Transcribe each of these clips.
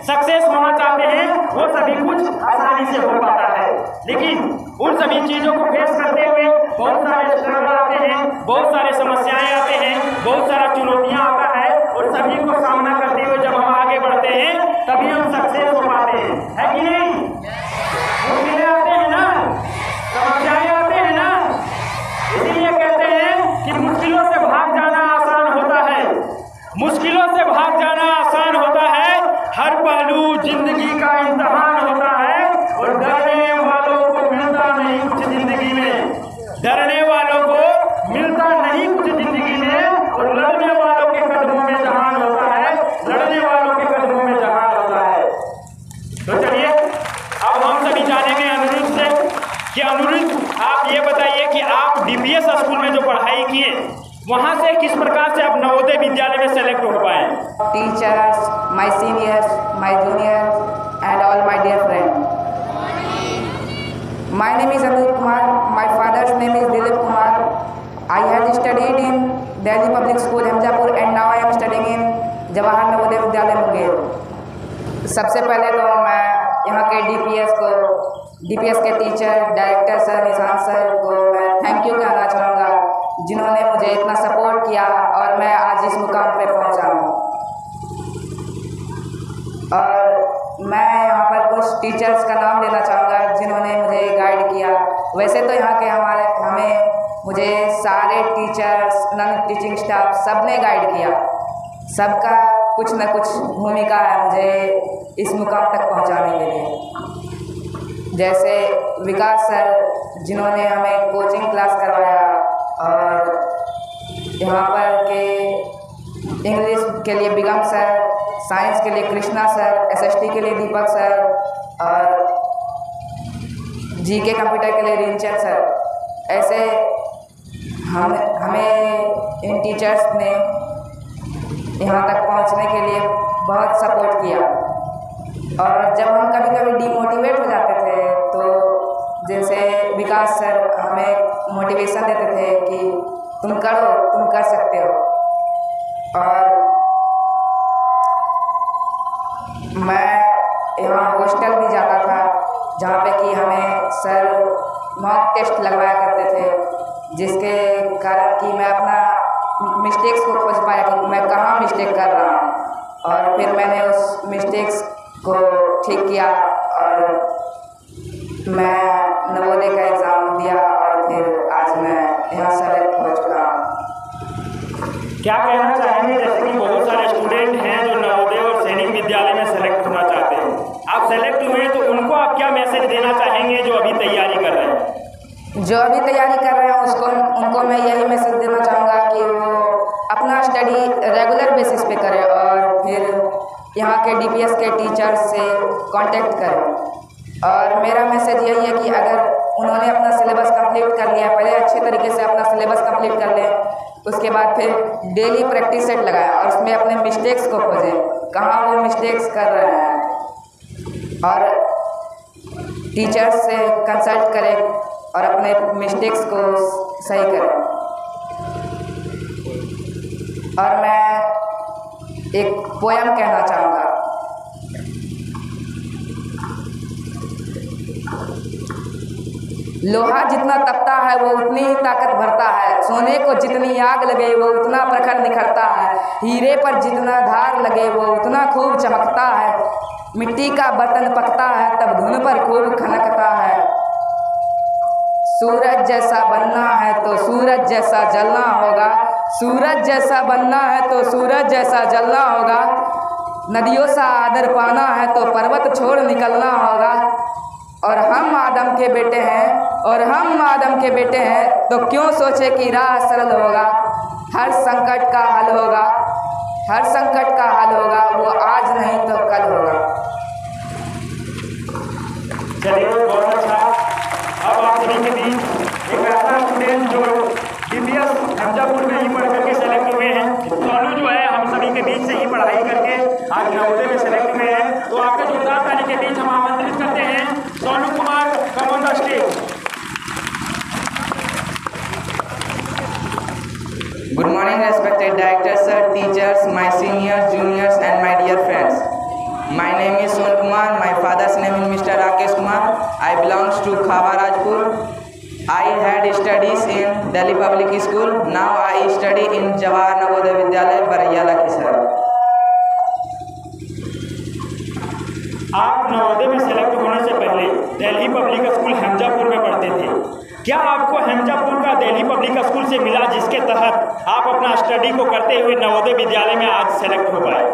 Success होना चाहते हैं वो सभी कुछ आसानी से हो पाता है, लेकिन उन सभी चीजों को फेस करते हुए बहुत सारे स्ट्रगल आते हैं, बहुत सारे समस्याएं आते हैं, बहुत सारा चुनौतियां आता है, और सभी को सामना करते हुए जब हम आगे बढ़ते हैं तभी हम सक्सेस हो पाते हैं, है कि नहीं? मुश्किलें आते हैं ना, समस्याएं आते हैं ना, इसीलिए कहते हैं कि मुश्किलों से भाग जाना आसान होता है, मुश्किलों से भाग जाना आसान होता है। हर पहलू जिंदगी का इम्तिहान होता है, और डरने वालों को मिलता नहीं कुछ जिंदगी में, डरने वालों को मिलता नहीं कुछ जिंदगी में, और लड़ने वालों के कदमों में जहान होता है, लड़ने वालों के कदमों में जहान होता है। तो चलिए अब हम सभी जानेंगे अनिरुद्ध से कि अनिरुद्ध आप ये बताइए कि आप डीपीएस स्कूल में जो पढ़ाई किए वहाँ से किस प्रकार से आप नवोदय विद्यालय में सेलेक्ट हो पाए? Teachers, my seniors, my juniors and all my dear friend, my name is Anirudh Kumar, my father's name is Dilip Kumar. I had studied in Delhi public school Hamzapur and now I am studying in Jawahar Navodaya Vidyalaya Munger. सबसे पहले तो मैं यहाँ के डीपीएस के teacher, director sir, Nishant sir को मैं thank you कहना चाहूँगा, जिन्होंने मुझे इतना सपोर्ट किया और मैं आज इस मुकाम पे पहुँचा हूँ। और मैं यहाँ पर कुछ टीचर्स का नाम लेना चाहूँगा जिन्होंने मुझे गाइड किया। वैसे तो यहाँ के मुझे सारे टीचर्स, नॉन टीचिंग स्टाफ सब ने गाइड किया, सबका कुछ न कुछ भूमिका है मुझे इस मुकाम तक पहुँचाने के लिए। जैसे विकास सर जिन्होंने हमें कोचिंग क्लास करवाया, और यहाँ पर के इंग्लिश के लिए बिगम सर, साइंस के लिए कृष्णा सर, एसएसटी के लिए दीपक सर, और जीके कंप्यूटर के लिए रिंचन सर। ऐसे हमें इन टीचर्स ने यहाँ तक पहुँचने के लिए बहुत सपोर्ट किया। और जब हम कभी कभी डिमोटिवेट हो जाते थे तो जैसे विकास सर हमें मोटिवेशन देते थे कि तुम करो, तुम कर सकते हो। और मैं यहाँ हॉस्टल भी जाता था जहाँ पे कि हमें सर मॉक टेस्ट लगवाया करते थे, जिसके कारण कि मैं अपना मिस्टेक्स को खोज पाया कि मैं कहाँ मिस्टेक कर रहा हूँ, और फिर मैंने उस मिस्टेक्स को ठीक किया और मैं नवोदय का एग्ज़ाम दिया और फिर आज मैं यहाँ सेलेक्ट हो चुका हूँ। क्या कहना चाहेंगे, जैसे कि बहुत सारे स्टूडेंट हैं जो नवोदय और सैनिक विद्यालय में सेलेक्ट होना चाहते हैं, आप सेलेक्ट हुए तो उनको आप क्या मैसेज देना चाहेंगे जो अभी तैयारी कर रहे हैं? जो अभी तैयारी कर रहे हैं उनको मैं यही मैसेज देना चाहूँगा कि वो अपना स्टडी रेगुलर बेसिस पे करें और फिर यहाँ के डीपीएस के टीचर्स से कांटेक्ट करें। और मेरा मैसेज यही है कि अगर उन्होंने अपना सिलेबस कंप्लीट कर लिया, पहले अच्छे तरीके से अपना सिलेबस कंप्लीट कर लें, उसके बाद फिर डेली प्रैक्टिस सेट लगाएं और उसमें अपने मिस्टेक्स को खोजें, कहाँ वो मिस्टेक्स कर रहे हैं, और टीचर्स से कंसल्ट करें और अपने मिस्टेक्स को सही करें। और मैं एक पोयम कहना चाहूँगा। लोहा जितना तपता है वो उतनी ही ताकत भरता है, सोने को जितनी आग लगे वो उतना प्रखर निखरता है, हीरे पर जितना धार लगे वो उतना खूब चमकता है, मिट्टी का बर्तन पकता है तब धुन पर खूब खनकता है। सूरज जैसा बनना है तो सूरज जैसा जलना होगा, सूरज जैसा बनना है तो सूरज जैसा जलना होगा, नदियों सा आदर पाना है तो पर्वत छोड़ निकलना होगा, और हम आदम के बेटे हैं और हम आदम के बेटे हैं तो क्यों सोचे कि राह सरल होगा, हर संकट का हल होगा, हर संकट का हल होगा, वो आज नहीं तो कल होगा। चलिए बहुत अच्छा। अब आप सभी के बीच एक ऐसा स्टूडेंट जो डीपीएस हमजापुर में ही पढ़ करके सेलेक्ट हुए हैं, सोनू जो है हम सभी के बीच से ही पढ़ाई करके आज नवोदय में सेलेक्ट हुए हैं, तो आपके जोरदार ताली के बीच हम आमंत्रित करते हैं Sonu Kumar, come on the stage. Good morning, respected director, sir, teachers, my seniors, juniors, and my dear friends. My name is Son Kumar. My father's name is Mr. Rakesh Kumar. I belongs to Khaba Rajpur. I had studies in Delhi Public School. Now I study in Jawahar Navodaya Vidyalaya, Baraiya, Lakhisar. आप नवोदय में select होने से पहले Delhi public school Hamzapur में पढ़ते थे। क्या आपको हमजापुर का दिल्ली पब्लिक स्कूल से मिला, जिसके तहत आप अपना स्टडी को करते हुए नवोदय विद्यालय में आज सेलेक्ट हो पाए?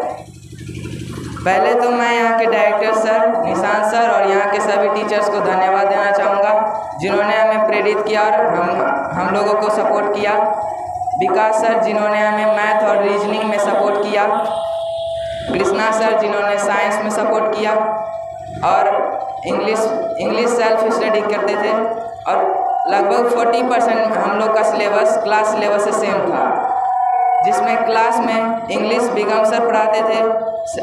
पहले तो मैं यहाँ के डायरेक्टर सर, निशांत सर और यहाँ के सभी टीचर्स को धन्यवाद देना चाहूँगा, जिन्होंने हमें प्रेरित किया और हम लोगों को सपोर्ट किया। विकास सर, जिन्होंने हमें मैथ और रीजनिंग में सपोर्ट किया। कृष्णा सर, जिन्होंने साइंस में सपोर्ट किया। और इंग्लिश सेल्फ स्टडी करते थे और लगभग 40% हम लोग का सिलेबस क्लास सिलेबस से सेम था, जिसमें क्लास में इंग्लिश बिगम सर पढ़ाते थे,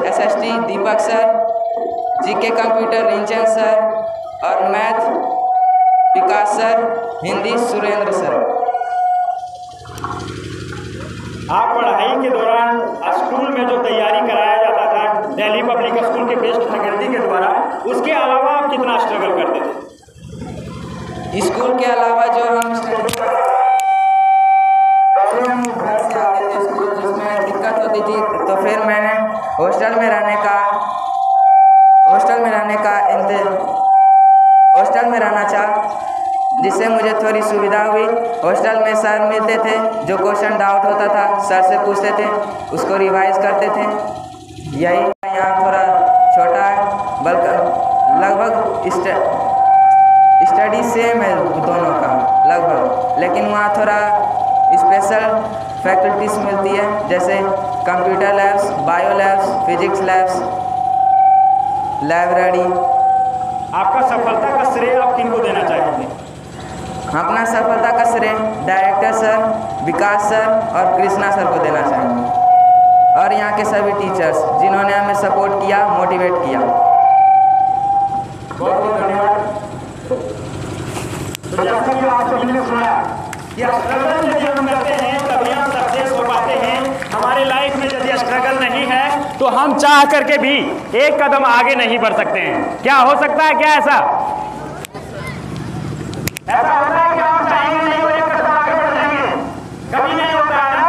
SST Deepak sir, GK computer Rinchen sir और math Vikas sir, Hindi Surendra sir. आप पढ़ाई के दौरान स्कूल में जो तैयारी कराया जाता था दिल्ली पब्लिक स्कूल के बेस्ट फैकल्टी के द्वारा, उसके अलावा आप कितना स्ट्रगल करते थे? स्कूल के अलावा जो हम पहले हम घर से आते थे स्कूल, जिसमें दिक्कत होती थी, तो फिर मैंने हॉस्टल में रहना चाहा, जिससे मुझे थोड़ी सुविधा हुई। हॉस्टल में सर मिलते थे, जो क्वेश्चन डाउट होता था सर से पूछते थे, उसको रिवाइज करते थे। यही यहाँ थोड़ा छोटा है, बल्कि लगभग स्टडी सेम है दोनों का लगभग, लेकिन वहाँ थोड़ा स्पेशल फैकल्टीज मिलती है, जैसे computer labs, bio labs, physics labs, library. आपका सफलता का श्रेय आप किनको देना चाहेंगे? अपना सफलता का श्रेय डायरेक्टर सर, विकास सर और कृष्णा सर को देना चाहेंगे, और यहाँ के सभी टीचर्स जिन्होंने हमें सपोर्ट किया, मोटिवेट किया। बहुत बहुत धन्यवाद। तो जैसा कि आप सभी ने सुना कि स्ट्रगल यदि हम करते हैं तभी हम सक्सेस हो पाते हैं। हमारे लाइफ में यदि स्ट्रगल नहीं है तो हम चाह करके भी एक कदम आगे नहीं बढ़ सकते हैं। क्या हो सकता है? क्या ऐसा होता है कि हम चाहेंगे नहीं और एक कदम आगे बढ़ जाएंगे? कभी नहीं होता है ना।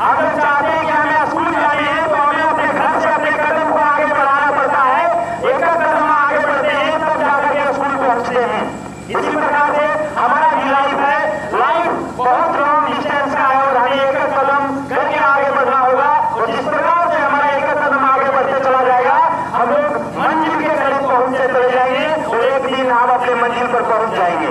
अगर चाहते हैं कि हमें स्कूल जाना है तो हमें अपने घर से अपने कदम को आगे बढ़ाना पड़ता है। एक कदम आगे बढ़ते हैं तब जाकर के स्कूल पहुंचते हैं। इसी प्रकार से हमारा भी लाइफ है। लाइफ बहुत लॉन्ग डिस्टेंस का है और हमें एक कदम करके आगे बढ़ना होगा, और जिस प्रकार से हमारा एक कदम आगे बढ़ते चला जाएगा, हम लोग मंजिल के करीब पहुंचते चले जाएंगे और एक दिन हम अपने मंजिल पर पहुंच जाएंगे।